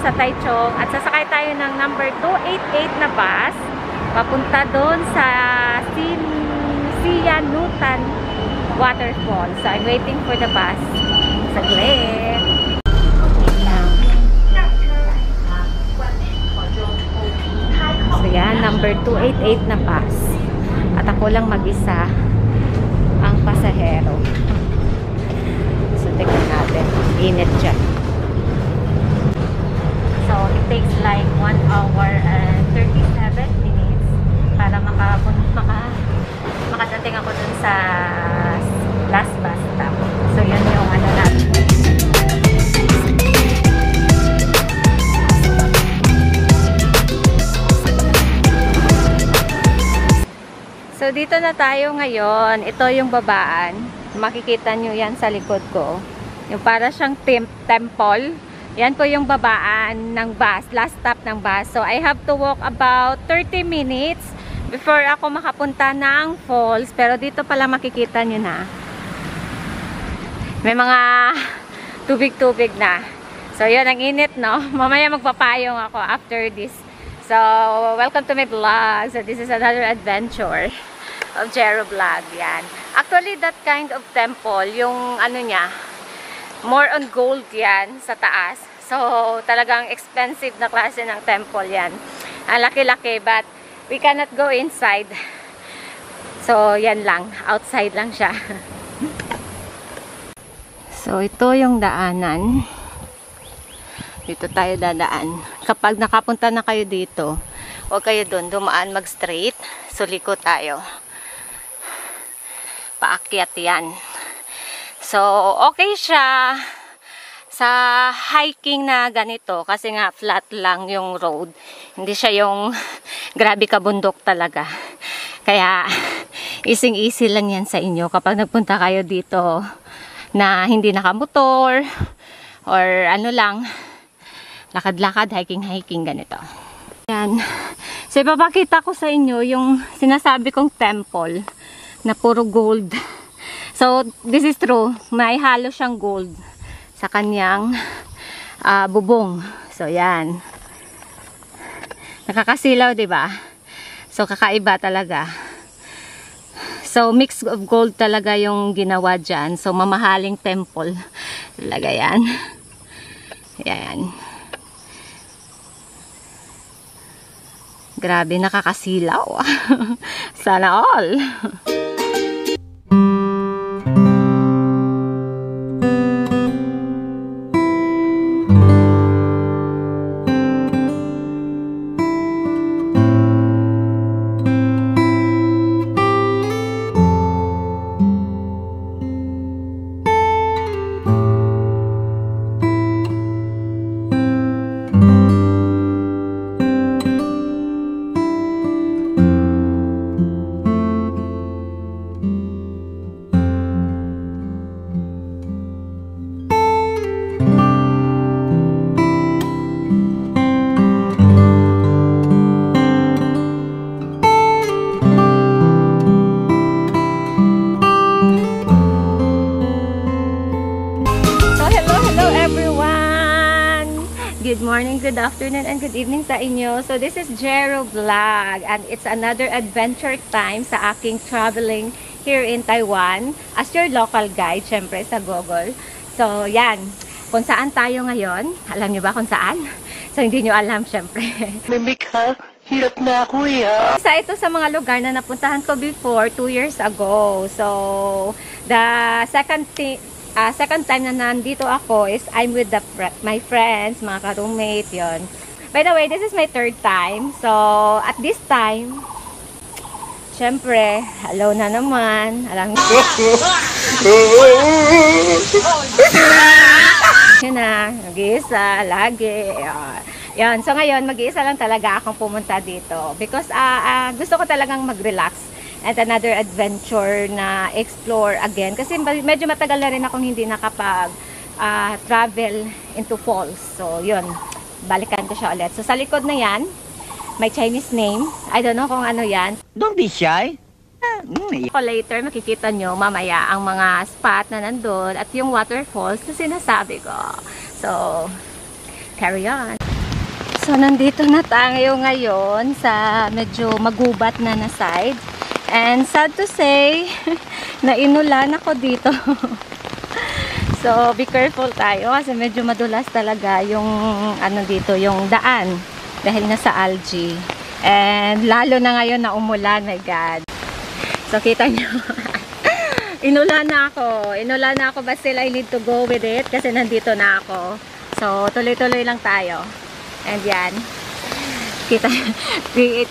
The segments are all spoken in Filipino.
sa Taichung at sasakay tayo ng number 288 na bus papunta doon sa Sianutan Waterfall. So I'm waiting for the bus. Saglit. So yan, number 288 na bus. At ako lang mag-isa ang pasahero. So tignan natin. Init siya. So it takes like 1 hour and 37 minutes para makadating ako dun sa last bus stop. So yun yung ano natin. So dito na tayo ngayon. Ito yung babaan. Makikita nyo yan sa likod ko. Yung para siyang temple. Yan po yung babaan ng bus. Last stop ng bus. So I have to walk about 30 minutes before ako makapunta ng falls. Pero dito pala makikita nyo na. May mga tubig-tubig na. So yun, ang init, no? Mamaya magpapayong ako after this. So welcome to my vlog. So this is another adventure of Jero Vlog. Yan. Actually, that kind of temple, yung ano niya, more on gold yan sa taas. So talagang expensive na klase ng temple yan. Ang laki-laki, but we cannot go inside. So yan lang, outside lang siya. So ito yung daanan. Dito tayo dadaan. Kapag nakapunta na kayo dito, huwag kayo doon, dumaan mag-straight. So liko tayo. Paakyat yan. So okay siya sa hiking na ganito kasi nga flat lang yung road. Hindi siya yung grabe ka bundok talaga. Kaya easy lang yan sa inyo kapag nagpunta kayo dito na hindi nakamotor or ano lang, lakad-lakad, hiking ganito. Yan. So ipapakita ko sa inyo yung sinasabi kong temple na puro gold. So this is true. May halo siyang gold sa kanyang bubong. So yan. Nakakasilaw, 'di ba? So kakaiba talaga. So mix of gold talaga yung ginawa diyan. So mamahaling temple talaga yan. Yan. Grabe, nakakasilaw. Sana all. Good morning, good afternoon, and good evening sa inyo. So this is Jero Vlog and it's another adventure time sa aking traveling here in Taiwan as your local guide, syempre sa Google. So yan, kung saan tayo ngayon, alam nyo ba kung saan? So hindi nyo alam, syempre. Mimika, hirap na ako ya. Isa ito sa mga lugar na napuntahan ko before 2 years ago. So the second time na nandito ako is I'm with my friends, mga ka-roommate, yon. By the way, this is my 3rd time. So, at this time, syempre, hello na naman. Alam niyo. Yun na, mag-iisa, lagi. Yan. So, ngayon, mag-iisa lang talaga akong pumunta dito. Because gusto ko talagang mag-relax. At another adventure na explore again. Kasi medyo matagal na rin akong hindi nakapag-travel into falls. So, yun. Balikan ko siya ulit. So, sa likod na yan, may Chinese name. I don't know kung ano yan. Don't be shy. Later, makikita nyo mamaya ang mga spot na nandun at yung waterfalls na sinasabi ko. So, carry on. So, nandito na tayo ngayon sa medyo magubat na side. And sad to say, na inulan ako dito. So, be careful tayo kasi medyo madulas talaga yung ano dito, yung daan. Dahil nasa algae. And lalo na ngayon na umulan, my God. So, kita nyo. Inulan na ako. Inulan na ako, but still I need to go with it kasi nandito na ako. So, tuloy-tuloy lang tayo. And yan. Kita,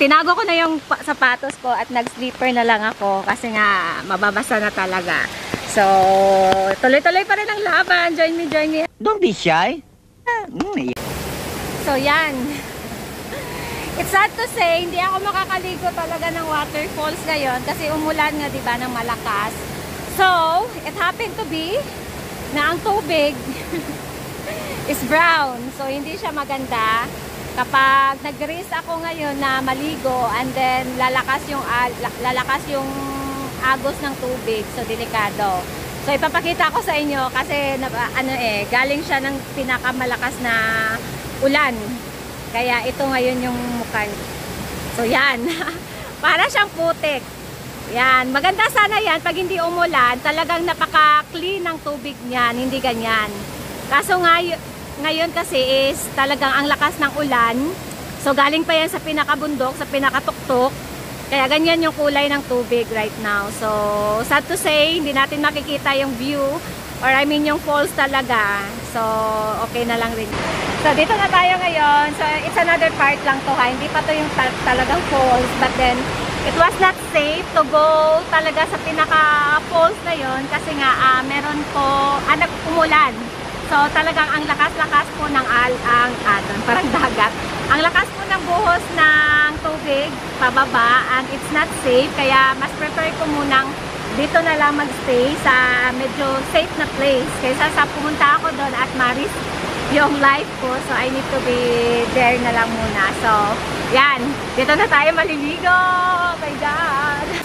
tinago ko na yung sapatos ko at nag-slipper na lang ako kasi nga mababasa na talaga. So, tuloy-tuloy pa rin ang laban. Join me, join me. Don't be shy. So, yan. It's sad to say, hindi ako makakaligo talaga ng waterfalls ngayon kasi umulan nga, diba, ng malakas. So, it happened to be na ang tubig is brown. So, hindi siya maganda. Kapag nag-risk ako ngayon na maligo and then lalakas yung agos ng tubig. So, delikado. So, ipapakita ko sa inyo kasi galing siya ng pinakamalakas na ulan. Kaya ito ngayon yung mukha. So, yan. Para siyang putik. Yan. Maganda sana yan. Pag hindi umulan, talagang napaka-clean ng tubig niyan. Hindi ganyan. Kaso ngayon kasi is talagang ang lakas ng ulan. So, galing pa yan sa pinakabundok, sa pinakatuktok. Kaya ganyan yung kulay ng tubig right now. So, sad to say, hindi natin makikita yung view. Or I mean yung falls talaga. So, okay na lang rin. So, dito na tayo ngayon. So, it's another part lang to ha. Hindi pa to yung talagang falls. But then, it was not safe to go talaga sa pinaka-falls na yon kasi nga, meron po, umulan. So, talagang ang lakas-lakas po ng parang dagat. Ang lakas po ng buhos ng tubig, pababa, and it's not safe. Kaya, mas prefer ko munang dito na lang magstay sa medyo safe na place. Kaysa sa pumunta ako doon at ma-risk yung life ko. So, I need to be there na lang muna. So, yan. Dito na tayo maliligo. Oh my God!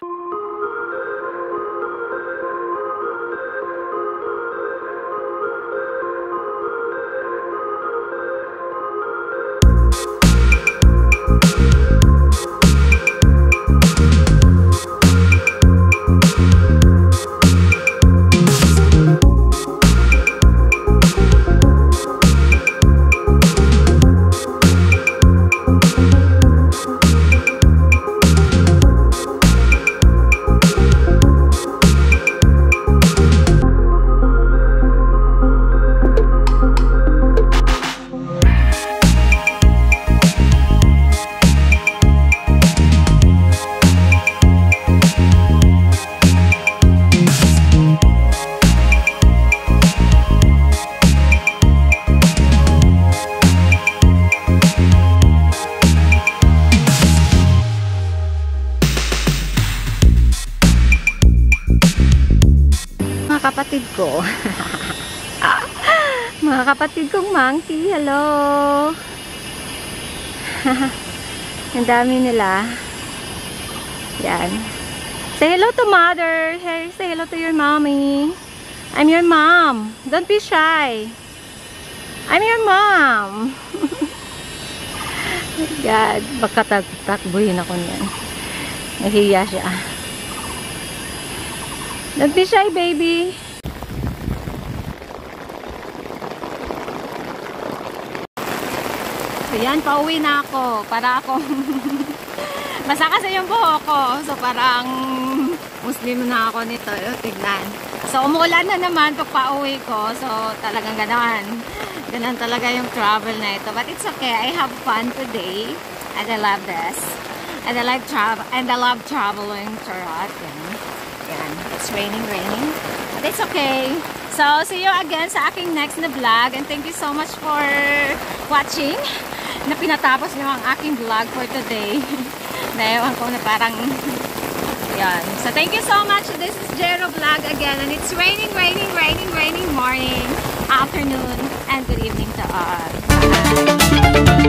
Kapatid ko. Mga kapatid kong monkey, hello. Ang dami nila. Yan. Say hello to mother. Hey, say hello to your mommy. I'm your mom. Don't be shy. I'm your mom. God, baka takbuhin ako niyan. Nahiya siya. Don't be shy, baby. So, yan, pauwi na ako. Para akong basa kasi yung buhok ko. So, parang Muslim na ako nito. Tignan. So, umuulan na naman pag pauwi ko. So, talagang gano'n. Ganun talaga yung travel na ito. But it's okay. I have fun today. And I love this. And I love traveling to Rock. Yan. It's raining. But it's okay. So, see you again sa aking next na vlog. And thank you so much for watching. Na pinatapos niyo ang aking vlog for today. Naewan ko na parang yan. So, thank you so much. This is Jero Vlog again. And it's raining morning, afternoon, and good evening to all.